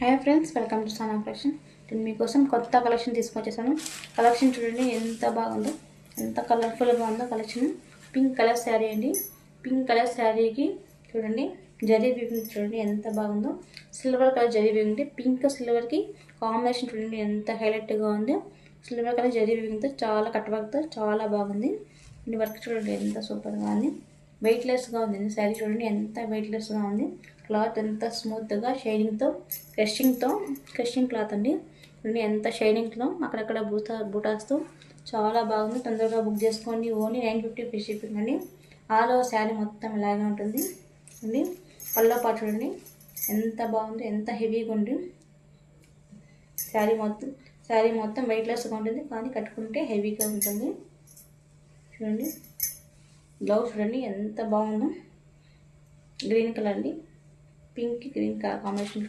Hi friends, welcome to సానా collection. నేను మీకోసం కొత్త కలెక్షన్ తీసుకొచ్చేసాను. కలెక్షన్ చూడండి ఎంత బాగుందో, ఎంత కలర్ఫుల్గా ఉందో కలెక్షన్. పింక్ కలర్ శారీ అండి. పింక్ కలర్ శారీకి చూడండి జరీ వీవింగ్ చూడండి ఎంత బాగుందో. సిల్వర్ కలర్ జరీ వీవింగ్, పింక్ సిల్వర్కి కాంబినేషన్ చూడండి ఎంత హైలైట్గా ఉంది. సిల్వర్ కలర్ జరీ వీవింగ్తో చాలా కట్ వర్క్తో చాలా బాగుంది. ఈ వర్క్ చూడండి ఎంత సూపర్గా ఉంది. వెయిట్లెస్గా ఉంది శారీ చూడండి ఎంత వెయిట్లెస్గా ఉంది. క్లాత్ ఎంత స్మూత్గా షైనింగ్తో క్రషింగ్ క్లాత్ అండి. చూడండి ఎంత షైనింగ్తో అక్కడక్కడ బూటాస్తో చాలా బాగుంది. తొందరగా బుక్ చేసుకోండి. ఓన్లీ 950 ఫ్రీ షిప్పింగ్ అండి. ఆల్ ఓవర్ శారీ మొత్తం ఇలాగే ఉంటుంది అండి. పళ్ళో పాటు చూడండి ఎంత బాగుంది, ఎంత హెవీగా ఉంది. శారీ మొత్తం వెయిట్లెస్గా ఉంటుంది, కానీ కట్టుకుంటే హెవీగా ఉంటుంది. చూడండి బ్లౌజ్ చూడండి ఎంత బాగుందో. గ్రీన్ కలర్ అండి, పింక్ గ్రీన్ కలర్ కాంబినేషన్.